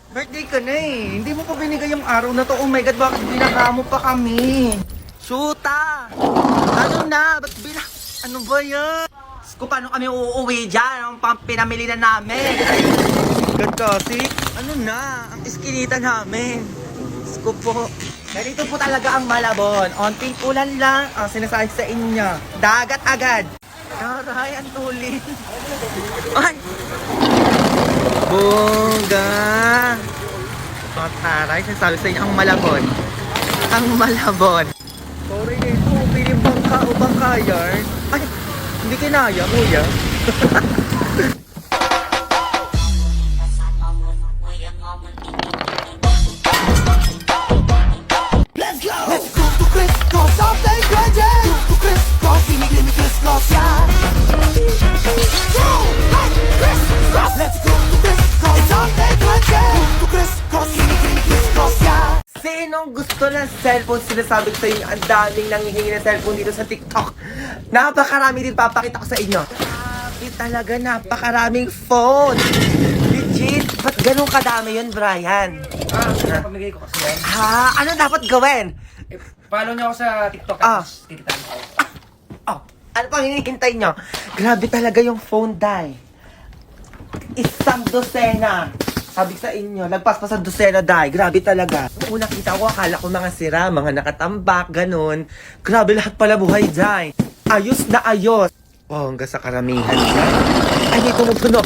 Birthday ka na eh. Hindi mo pa binigay yung araw na to. Oh my God, bakit binaka mo pa kami? Shoota! Ano na? Ba't Ano ba yan? Kung paano kami uuwi dyan? Ang pinamili na namin. God kasi, ano na? Ang iskinita namin. Sko po. Ganito po talaga ang Malabon. Onting ulan lang ang sinasabi sa inyo. Dagat agad. Aray, ang tulin. Ay! Bunga! Mga taray, sinasabi sa inyo ang Malabon. Ang Malabon. Sorry nito, piling bangka o bangka yan. Ay, hindi kinaya, kuya. Let's go! Let's go to Crisscross, something crazy! To Crisscross, give me Crisscross, yeah! Go! Hey, Crisscross! Let's go to Crisscross, it's something crazy! To Crisscross, give me Crisscross, yeah! Sinong gusto ng cellphone? Sinasabi ko sa inyo, ang daming nanghihingi ng cellphone dito sa TikTok. Napakarami din papakita ko sa inyo. Grabe talaga, napakaraming phone. Legit. Ba't ganun kadami yun, Brian? Pamigay ko kasi yan. Ha? Ano dapat gawin? Follow niyo ako sa TikTok Ah. tapos tikitan ko. Oh, ano pang hinihintay nyo? Grabe talaga yung phone, Day. Isang dosena. Sabi sa inyo, lagpas pa sa dosena, Day. Grabe talaga. Noong una kita ko, akala ko mga sira, mga nakatambak, ganun. Grabe lahat pala buhay, Day. Ayos na ayos. Oh, hanggang sa karamihan, Day. Ay, may tumutunog.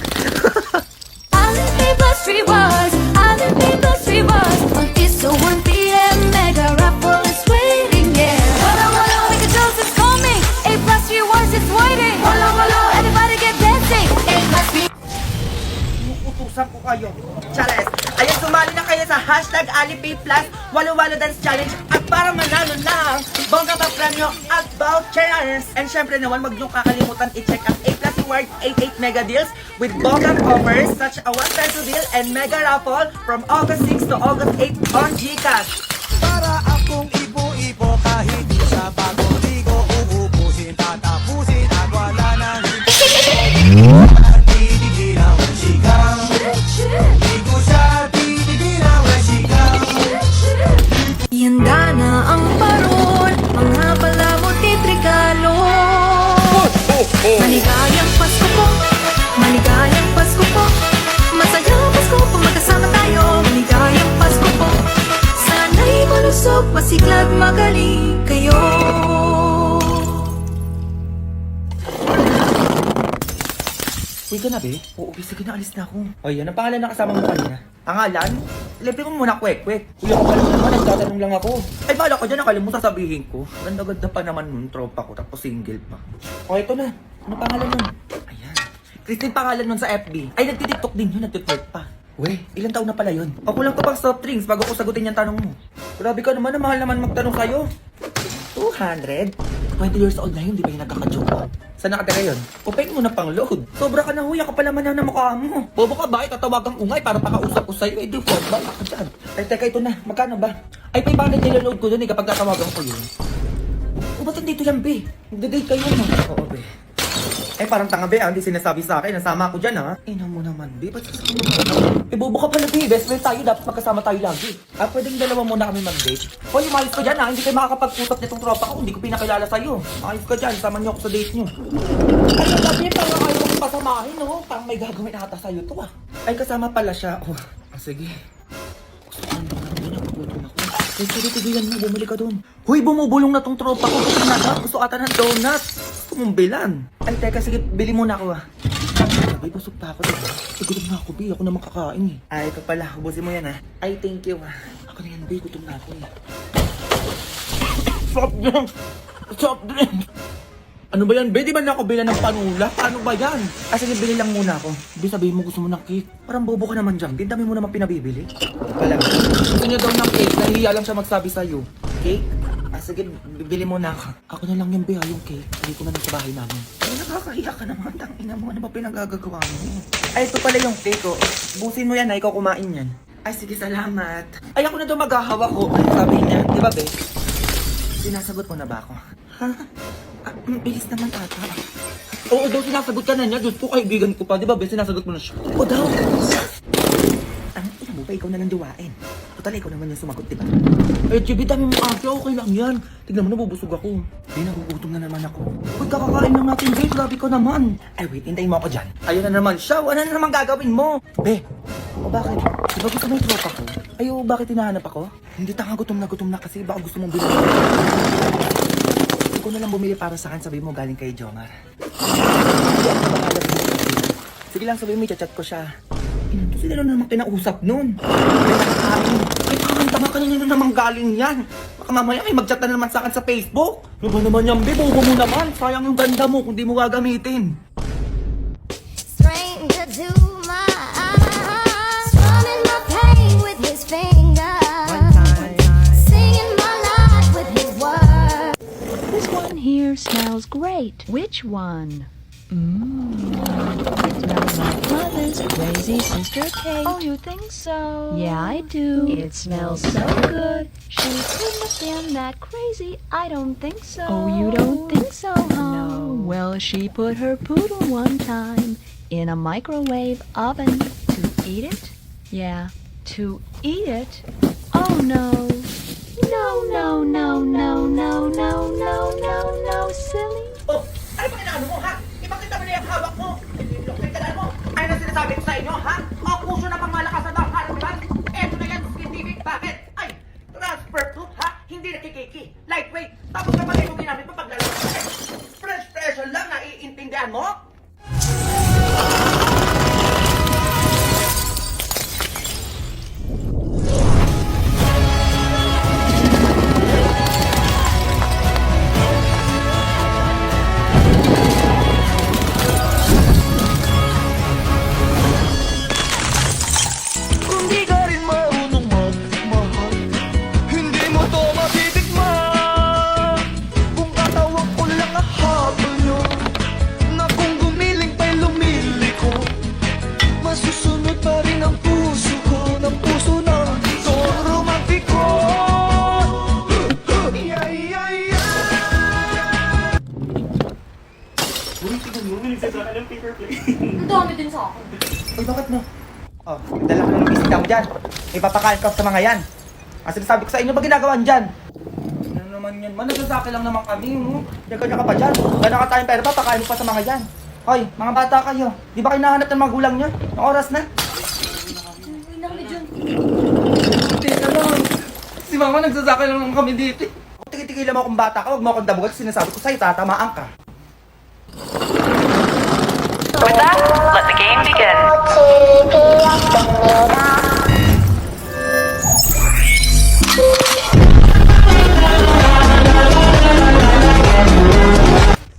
Alipay Plus Rewards, Alipay Plus Rewards. It's a 1 p.m. mega raffle is waiting, yeah. Wala wala, Mega Jones is coming. A Plus Rewards is waiting. Wala wala, everybody get dancing. A Plus Rewards. Utusan ko kayo. Charles, ayun, sumali na kayo sa hashtag Alipay Plus Walo-Walo Dance Challenge at para manalo ng bongga pa premyo at vouchers. And syempre naman, wag niyong kakalimutan i-check ang A Plus Reward 88 Mega Deals with bongga offers such a 1 peso deal and mega raffle from August 6 to August 8 on GCash. Para akong ibo-ibo kahit sa bagong ligo uubusin, tatapusin at wala nang titigilan ang sigaw. Di ko siya titigilan ang sigaw. Ihanda na ang parol, mga palamuti trikalo. Maligayang Pasko po, maligayang Pasko po. Masayang Pasko po, magkasama tayo. Maligayang Pasko po. Sana'y malusog, masiglag, magaling kayo. Uy ka na, be? Oo, sige na, alis na ako. O yan, ang pangalan na kasama mo kanina. Pangalan? Libre mo muna, kwek-kwek. Uy, ako pala naman, nagtatanong lang ako. Ay, bala ko dyan, akala mo sasabihin ko. Ganda-ganda pa naman nun, tropa ko, tapos single pa. O, ito na. Ano pangalan nun? Ayan. Christine pangalan nun sa FB. Ay, nagtitiktok din yun, nagtitwerk pa. Uy, ilang taon na pala yun? Ako lang to pang soft drinks bago ko sagutin yung tanong mo. Grabe ka naman, mahal naman magtanong sa'yo. 200? 20 years old na yun, di ba yung nagkakajoke? Saan nakatira yun? Upay mo na pang load. Sobra ka na huya ka pala man na mukha mo. Bobo ka ba? Tatawagang ungay para pakausap ko sa'yo. Eh, di po, bala ka dyan. Ay, teka, ito na. Magkano ba? Ay, 500 nilaload ko dun eh kapag tatawagan ko yun. O, ba't nandito yan, be? Nagda-date kayo, no? Oo, be. Eh, parang tanga, be, hindi sinasabi sa akin. Nasama ako dyan, ha? Ina mo naman, be. Ba't sasama mo? Eh, bobo ka pala, be. Best friend tayo. Dapat magkasama tayo lagi. Ah, pwedeng dalawa muna kami mag-date. Hoy, umayos ka dyan, ha? Hindi kayo makakapag-usap nitong tropa ko. Hindi ko pinakilala sa'yo. Ayos ka dyan. Sama niyo ako sa date niyo. Ay, sabi, parang ayaw ko pasamahin, no? Parang may gagawin ata sa'yo to, ah. Ay, kasama pala siya. Oh, sige. Gusto ko lang naman, nagugutom ako. Ay, sige, tigilan mo. Bumili ka doon. Huy, bumubulong na tong tropa ko. Gusto ata ng donut. Gusto mong bilan. Ay, teka, sige, bili muna ako, ah. Sabay, busog pa ako, diba? Gutom na ako, Bi. Ako naman kakain, eh. Ay, ito pala. Ubusin mo yan, ah. Ay, thank you, ah. Ako na yan, Bi. Gutom na ako, eh. Soft drink! Soft drink! Ano ba yan, be? Di ba na ako bilan ng panula? Paano ba yan? Ah, sige, bili lang muna ako. Di sabihin mo gusto mo ng cake. Parang bobo ka naman dyan. Di dami mo naman pinabibili. Pala, gusto niya daw ng cake. Nahihiya lang siya magsabi sa'yo. Cake? Ah, sige, bibili muna ako. Ako na lang yung yung cake. Hindi ko na sa bahay namin. Ay, nakakahiya ka naman. Tangina mo, ano ba pinagagagawa mo? Ay, ito pala yung cake, oh. Busin mo yan, ha? Ikaw kumain yan. Ay, sige, salamat. Ay, ako na daw maghahawak ko. Ay, sabi niya, di ba, be? Sinasagot mo na ba ako? Ha? Ah, bilis naman ata. Oo daw, sinasagot ka na niya. Diyos ko, kaibigan ko pa. Di ba, be? Sinasagot mo na siya. Oo daw. Ano, ina mo pa, ikaw na lang duwain. Total, ikaw naman yung sumagot, diba? Eh, Chibi, dami mo kasi, okay lang yan. Tignan mo, nabubusog ako. Eh, nagugutom na naman ako. Uy, kakakain lang natin, Be, grabe ka naman. Ay, wait, hintayin mo ako dyan. Ayun na naman siya, ano na naman gagawin mo? Be, o bakit? Diba gusto mo yung tropa ko? Ay, o bakit hinahanap ako? Hindi, tanga, gutom na kasi, baka gusto mong bilhin. Ikaw na lang bumili para sa akin, sabi mo galing kay Jomar. Sige lang, sabi mo, i-chat ko siya. Ito sila na naman kinausap nun. Ay, tama ka na naman galing yan. Baka mamaya may mag-chat na naman sa akin sa Facebook. Ano ba naman yan, Be? Bobo mo naman. Sayang yung ganda mo kung di mo gagamitin. Stranger to my eyes, strumming my pain with his fingers, singing my life with his words. This one here smells great. Which one? It smells like Mother's crazy sister cake. Oh, you think so? Yeah, I do. It smells so good. She couldn't have been that crazy. I don't think so. Oh, you don't think so, huh? No. Well, she put her poodle one time in a microwave oven to eat it. Yeah, to eat it. Oh no. No, no, no, no, no, no, no, no, no, silly. Oh, ano ba kinaano mo, ha? Ipakita mo na yung hawak mo. Tandaan mo, ano na sinasabi ko sa inyo, ha? O, puso na pangmalakasan ng harapan. Eto na yan, scientific. Bakit? Ay, transfer proof, ha? Hindi nakikiki. Lightweight. Tapos kapag ito ginamit mo paglalabas. Fresh lang, naiintindihan mo? Kung di ka rin marunong magmahal, hindi mo to matitikman. Kung katawag ko lang ang habol nyo, na kung gumiling pa'y lumiliko, masusunod pa rin ang puso ko, ng puso na itong romantiko. Yeah, yeah, yeah. Ang dami din sa akin. Uy, bakit mo? Oh, dala ka na ng bisita mo dyan. Ipapakain ka sa mga yan. Ang sinasabi ko sa inyo, ba ginagawa dyan? Ano naman yan? Man, nagsasaki lang naman kami. Yaga ka pa dyan. Gano'n ka tayong pera pa, pakain mo pa sa mga yan. Hoy, mga bata kayo. Di ba kayo nahanap ng magulang nyo? Ang oras na. Uy, nakali dyan. Teka lang. Si mama nagsasaki lang naman kami dito. Tigil-tigilan mo akong bata ka, huwag mo akong dabugat. Sinasabi ko sa'yo, tatamaan ka. With that, let the game begin.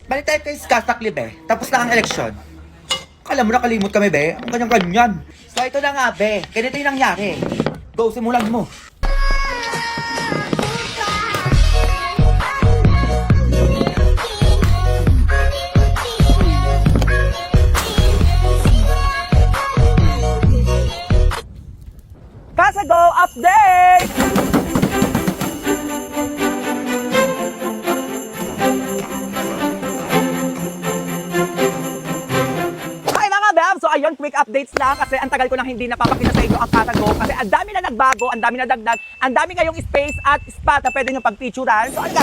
Balik tayo kay Skatakli, be. Tapos na ang eleksyon. Akala mo nakalimot kami, be. Ang ganyan-ganyan. So ito na nga, be. Ganito yung nangyari. Go, simulan mo. Kasago update! Hi mga Bam! So ayun, quick updates lang kasi ang tagal ko nang hindi napapakita sa inyo ang Kasago kasi ang dami na nagbago, ang dami na dagdag, ang dami ngayong space at spot na pwede nyo pagpicturan. So ano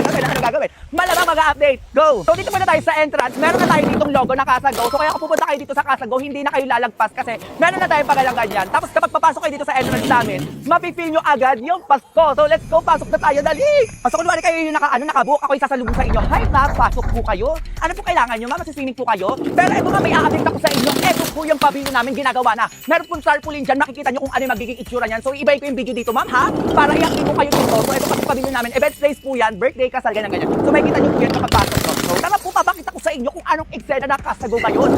gagawin? Malamang mag-update. Go! So dito muna tayo sa entrance. Meron na tayo ditong logo na Kasago. So kaya kung pupunta kayo dito sa Kasago, hindi na kayo lalagpas kasi meron na tayong pagalang ganyan. Tapos kapag papasok kayo dito sa entrance namin, mapipil nyo agad yung Pasko. So let's go, pasok na tayo, dali! Pasok kunwari kayo yung nakabook, ako yung sasalubong sa inyo. Hi ma'am, pasok po kayo. Ano po kailangan nyo ma'am? Masiswimming po kayo. Pero ito nga, may a-update ako sa inyo. Ito po yung pavilion namin ginagawa na. Meron pong tarpaulin dyan, makikita nyo kung ano yung magiging itsura niyan. So ibayin ko yung video dito ma'am ha, para i-active ko kayo dito. So ito po pavilion namin, event place po yan, birthday, kasal, ganyan. So makikita nyo po yan kapag pasok no? So tama po, papakita ko sa inyo kung anong eksena na Kasago ngayon.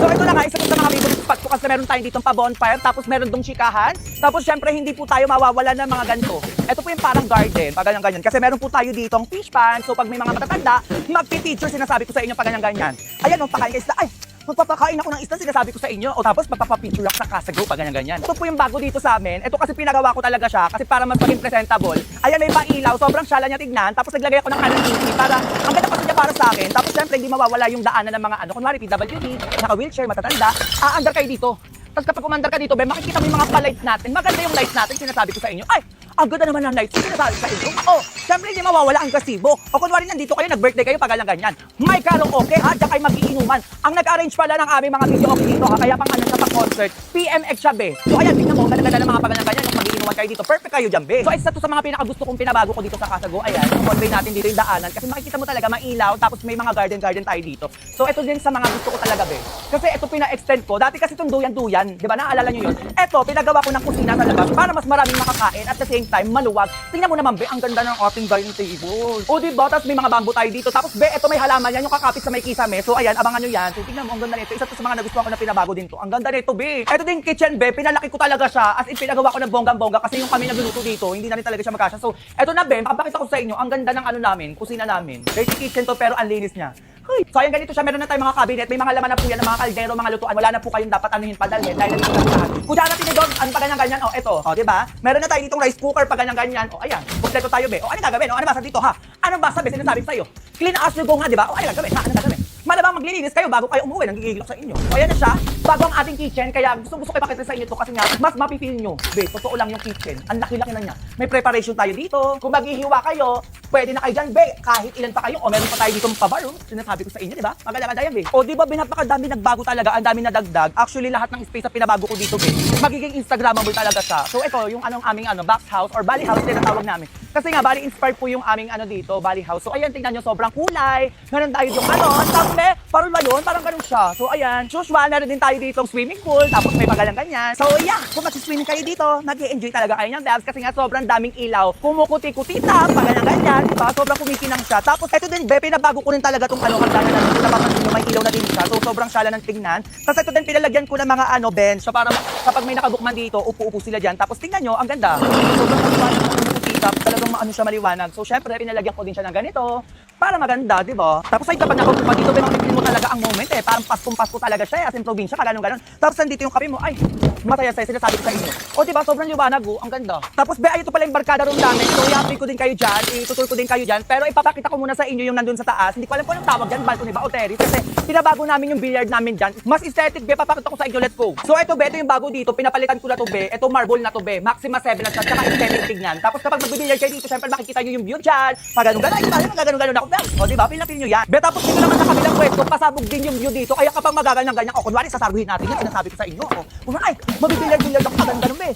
So ito na nga, isa po sa mga favorite spot ko kasi meron tayong ditong pa-bonfire, tapos meron dong chikahan. Tapos syempre hindi po tayo mawawala ng mga ganito. Ito po yung parang garden, pag ganyan. Kasi meron po tayo ditong fish pan, so pag may mga matatanda, magpi-picture, sinasabi ko sa inyo pag ganyan. Ayan, pakain ka isda. Ay, magpapakain ako ng isda, sinasabi ko sa inyo. O tapos magpapapicture ako sa Kasago, pag ganyan. Ito po yung bago dito sa amin. Ito kasi pinagawa ko talaga siya kasi para mas maging presentable. Ayan, may pailaw, sobrang syala niya tignan. Tapos naglagay ako ng canopy para ang ganda kasi niya para sa akin. Tapos syempre hindi mawawala yung daanan ng mga kunwari PWD, naka-wheelchair, matatanda. Aandar kayo dito. Tapos kapag umandar ka dito, be, makikita mo yung mga pa-lights natin. Maganda yung lights natin, sinasabi ko sa inyo. Ay, ang ganda naman ng lights, sinasabi ko sa inyo. Oh, syempre hindi mawawala ang gazebo. O kunwari nandito kayo, nag-birthday kayo, pagalang ganyan. May karaoke ha, diyan kayo mag-iinuman. Ang nag-arrange pala ng aming mga video okay dito ha, kaya pang ano siya pang concert, PMX siya, be. So ayan, tingnan mo, ganda ng mga pagalang ganyan, yung mag-iinuman kayo dito. Perfect kayo dyan, be. So isa to sa mga pinakagusto kong pinabago ko dito sa Kasago. Ayan, yung convey natin dito yung daanan. Kasi makikita mo talaga mailaw, tapos may mga garden tayo dito. So ito din sa mga gusto ko talaga, be. Kasi ito pina-extend ko. Dati kasi itong duyan-duyan, di ba? Naalala nyo yun? Ito, pinagawa ko ng kusina sa labas para mas maraming makakain at the same time maluwag. Tingnan mo naman, be, ang ganda ng ating dining table. O di ba? Tapos may mga bamboo tayo dito. Tapos, be, ito may halaman yan, yung kakapit sa may kisame. So ayan, abangan nyo yan. So tingnan mo, ang ganda nito. Isa to sa mga nagustuhan ko na pinabago din to. Ang ganda nito, be. Ito din kitchen, be. Pinalaki ko talaga siya. As in, pinagawa ko ng bonggang-bongga kasi yung kami nagluluto dito, hindi na rin talaga siya magkasya. So, ito na, be, makapakita ko sa inyo, ang ganda ng ano namin, kusina namin. Dirty kitchen to, pero ang linis niya. So ayan, ganito siya, meron na tayong mga cabinet, may mga laman na po yan, mga kaldero, mga lutuan, wala na po kayong dapat anuhin padalhin dahil nandito na lahat. Kutsara tinidor, ano pa ganyan-ganyan, oh, eto, oh, di ba? Meron na tayo ditong rice cooker pa ganyan-ganyan, oh, ayan, kompleto tayo, be. Oh, ano gagawin? Oh, ano basa dito, ha? Ano basa, be? Sinasabi ko sa'yo. Clean as you go, ha, di ba? Oh, ano gagawin? Ha, ano gagawin? Malamang maglilinis kayo bago kayo umuwi, nanggigigil sa inyo. O ayan na siya, bago ang ating kitchen, kaya gusto ko ipakita sa inyo to kasi nga, mas mapipil nyo. Be, totoo lang yung kitchen, ang laki-laki na niya. May preparation tayo dito, kung maghihiwa kayo, pwede na kayo dyan, be, kahit ilan pa kayo, o meron pa tayo dito pa-bar, sinasabi ko sa inyo, di ba? Maganda yan, be. O di ba, napakadami nagbago talaga, ang dami nadagdag. Actually, lahat ng space na pinabago ko dito, be, magiging Instagrammable talaga siya. So ito, yung aming box house or Bali house din natawag namin. Kasi nga, Bali inspired po yung aming dito, Bali house. So ayan, tingnan nyo, sobrang kulay. Meron tayo yung tapos be, parang ba yun? Parang ganun siya. So ayan, usual, meron din tayo dito swimming pool, tapos may pagalang ganyan. So yeah, kung mag-swimming kayo dito, mag-i-enjoy talaga kayo ng dance kasi nga sobrang daming ilaw. Kumukuti-kutita, pagalang ganyan, di ba? Sobrang kumikinang siya. Tapos ito din, be, pinabago ko rin talaga tong hagdanan na dito. Napapansin nyo, may ilaw na din siya. So sobrang sala ng tingnan. Tapos ito din, pinalagyan ko ng mga bench. So para kapag may nakabukman dito, upo-upo sila dyan. Tapos tingnan nyo, ang ganda. Sobrang maliwanag ng kutita, talagang maano siya maliwanag. So syempre, pinalagyan ko din siya ng ganito. Para maganda, di ba? Tapos ay kapag nakaupo dito, may makikita mo talaga ang moment eh. Parang Paskong-Pasko talaga siya, as in probinsya, kaganon-ganon. Tapos nandito yung kape mo, ay, masaya sa'yo, sinasabi ko sa inyo. O di ba, sobrang liwanag, ang ganda. Tapos be, ay ito pala yung barkada room namin. So i-update ko din kayo dyan, itutur ko din kayo dyan. Pero ipapakita ko muna sa inyo yung nandun sa taas. Hindi ko alam kung anong tawag dyan, balcony ba o terrace. Kasi pinabago namin yung billiard namin dyan. Mas aesthetic, be, papakita ko sa inyo, let's go. So ito be, ito yung bago dito, pinapalitan ko na to be. Ito marble na to be, Maxima 7 na siya, tsaka aesthetic tignan. Tapos kapag magbibilliard kayo dito, syempre makikita nyo yung view dyan. Paganon-ganon ako, o di ba, pinapin nyo yan. Be, tapos dito naman sa kabilang pwesto, pasabog din yung view dito. Kaya kapag magaganang ganyan, o kunwari sasaruhin natin yan, sinasabi ko sa inyo. O, kunwari, ay, mabibilliard ako, ganun be.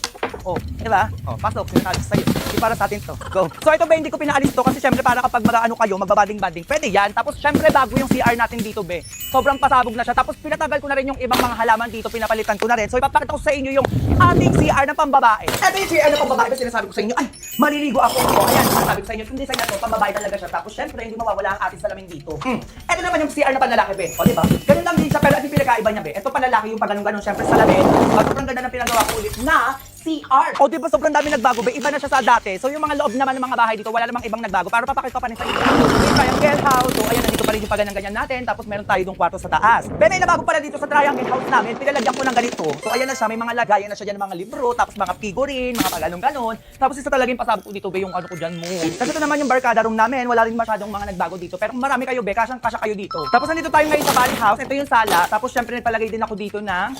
O, di ba? O, pasok, sinasabi ko sa iyo. Hindi para sa atin to. Go. So ito be, hindi ko pinaalis to kasi syempre para kapag mag-ano kayo, magbabading-bading, pwede yan. Tapos syempre bago yung CR natin dito be. Sobrang pasabog na siya. Tapos pinatagal ko na rin yung ibang mga halaman dito, pinapalitan ko na rin. So ipapakita ko sa inyo yung ating CR na pambabae. Ito yung CR na pambabae, ba sinasabi ko sa inyo, ay, maliligo ako. O, ayan, sinasabi ko sa inyo, yung design na to, pambabae talaga siya. Tapos syempre, hindi mawawala ang ating salamin dito. Ito naman yung CR na panlalaki be. O, di ba? Ganun lang din siya, pero ito yung pinakaiba niya be. Ito panlalaki yung pag-ganun-ganun, syempre salamin. At sobrang ganda ng pinagawa ko ulit na CR. O di ba sobrang dami nagbago be? Iba na siya sa dati. So yung mga loob naman ng mga bahay dito, wala namang ibang nagbago. Para papakita pa rin sa inyo. Yung triangle house. So ayan, nandito pa rin yung pag-ganyan natin. Tapos meron tayo dong kwarto sa taas. Pero may nabago pala dito sa triangle house namin. Pinalagyan ko ng ganito. So ayan na siya, may mga lagayan na siya dyan ng mga libro, tapos mga figurine, mga pag-ganun-ganon. Tapos isa talaga yung pasabog ko dito be, yung ano ko dyan mo. Kasi ito naman yung barkada room namin. Wala rin masyadong mga nagbago dito. Pero kung marami kayo be, kasya kayo dito. Tapos nandito tayo ngayon sa Bali house. Ito yung sala. Tapos syempre nagpalagay din ako dito ng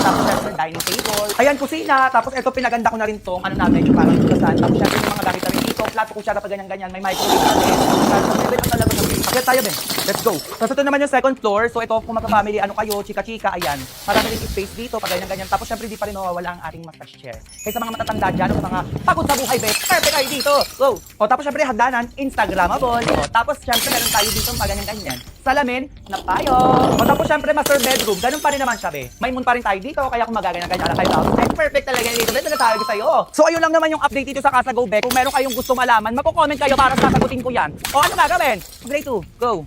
tapos syempre dining table. Ayan, kusina. Tapos ito pinaganda ko na rin tong ano namin, yung parang tugasan. Tapos syempre yung mga gamit na rin dito, plato, kutsara pa ganyan-ganyan, may microwave natin. Tapos talaga ng Akyat tayo, Ben. Let's go. Tapos ito naman yung second floor. So ito kung magka-family, ano kayo, chika-chika, ayan. Marami rin space dito, pag ganyan-ganyan. Tapos syempre di pa rin mawawala ang ating massage chair. Kaya sa mga matatanda dyan, o sa mga pagod sa buhay, Ben, perfect kayo dito. Go. O tapos syempre hagdanan, Instagrammable. O tapos syempre meron tayo dito pag ganyan-ganyan. Salamin, na tayo. O tapos syempre master bedroom. Ganun pa rin naman siya, be. May moon pa rin tayo dito, kaya kung magaganyan-ganyan na kayo. Perfect talaga dito. Ito na tayo sa'yo. So ayun lang naman yung update dito sa Kasago, Be. Kung meron kayong gusto malaman, magko-comment kayo para sasagutin ko yan. O ano gagawin? Grade 2, go.